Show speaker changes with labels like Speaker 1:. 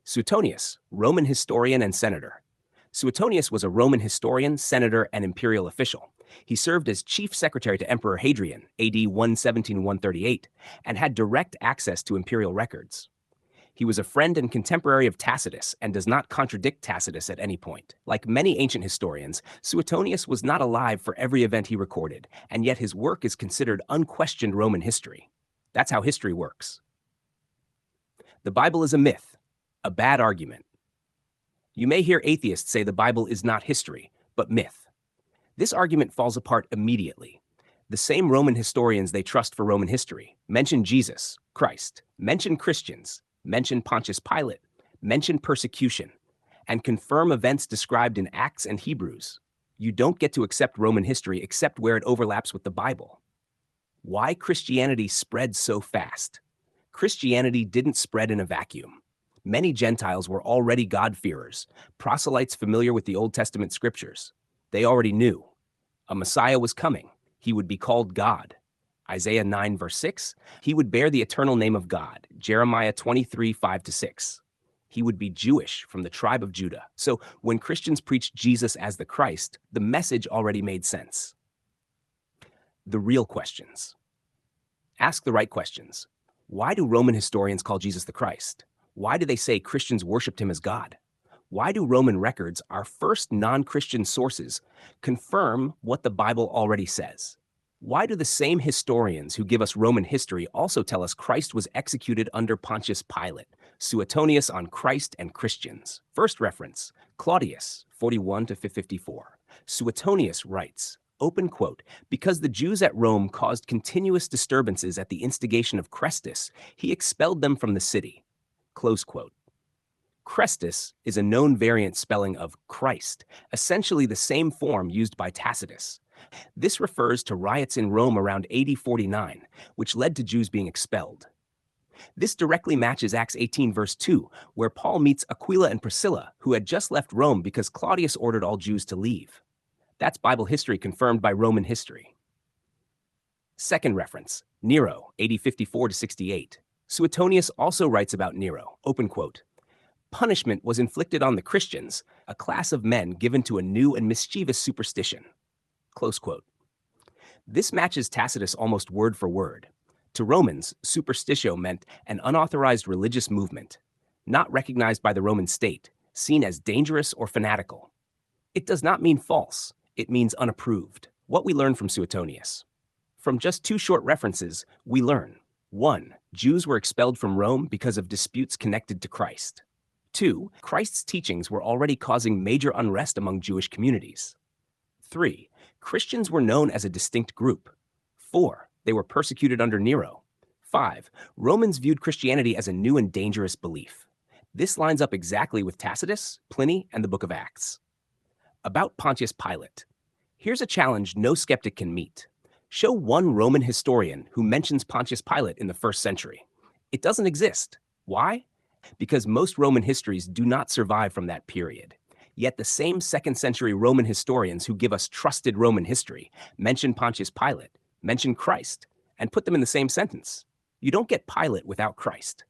Speaker 1: Suetonius, Roman historian and senator. Suetonius was a Roman historian, senator, and imperial official. He served as chief secretary to Emperor Hadrian, AD 117-138, and had direct access to imperial records. He was a friend and contemporary of Tacitus and does not contradict Tacitus at any point. Like many ancient historians, Suetonius was not alive for every event he recorded, and yet his work is considered unquestioned Roman history. That's how history works. The Bible is a myth, a bad argument. You may hear atheists say the Bible is not history, but myth. This argument falls apart immediately. The same Roman historians they trust for Roman history mention Jesus, Christ, mention Christians, mention Pontius Pilate, mention persecution, and confirm events described in Acts and Hebrews. You don't get to accept Roman history except where it overlaps with the Bible. Why Christianity spread so fast? Christianity didn't spread in a vacuum. Many Gentiles were already God-fearers, proselytes familiar with the Old Testament scriptures. They already knew a Messiah was coming. He would be called God. Isaiah 9, verse 6, he would bear the eternal name of God. Jeremiah 23, 5-6. He would be Jewish from the tribe of Judah. So when Christians preached Jesus as the Christ, the message already made sense. The real questions. Ask the right questions. Why do Roman historians call Jesus the Christ? Why do they say Christians worshipped him as God? Why do Roman records, our first non-Christian sources, confirm what the Bible already says? Why do the same historians who give us Roman history also tell us Christ was executed under Pontius Pilate? Suetonius on Christ and Christians. First reference, Claudius, 41-54. Suetonius writes, open quote, because the Jews at Rome caused continuous disturbances at the instigation of Chrestus, he expelled them from the city. Close quote. Chrestus is a known variant spelling of Christ, essentially the same form used by Tacitus. This refers to riots in Rome around AD 49, which led to Jews being expelled. This directly matches Acts 18, verse 2, where Paul meets Aquila and Priscilla, who had just left Rome because Claudius ordered all Jews to leave. That's Bible history confirmed by Roman history. Second reference, Nero, AD 54-68. Suetonius also writes about Nero, open quote, punishment was inflicted on the Christians, a class of men given to a new and mischievous superstition. Close quote. This matches Tacitus almost word for word. To Romans, superstitio meant an unauthorized religious movement, not recognized by the Roman state, seen as dangerous or fanatical. It does not mean false, it means unapproved. What we learn from Suetonius. From just two short references, we learn 1. Jews were expelled from Rome because of disputes connected to Christ. 2. Christ's teachings were already causing major unrest among Jewish communities. 3. Christians were known as a distinct group. 4. They were persecuted under Nero. 5. Romans viewed Christianity as a new and dangerous belief. This lines up exactly with Tacitus, Pliny, and the Book of Acts. About Pontius Pilate. Here's a challenge no skeptic can meet. Show one Roman historian who mentions Pontius Pilate in the 1st century. It doesn't exist. Why? Because most Roman histories do not survive from that period. Yet the same 2nd century Roman historians who give us trusted Roman history mention Pontius Pilate, mention Christ, and put them in the same sentence. You don't get Pilate without Christ.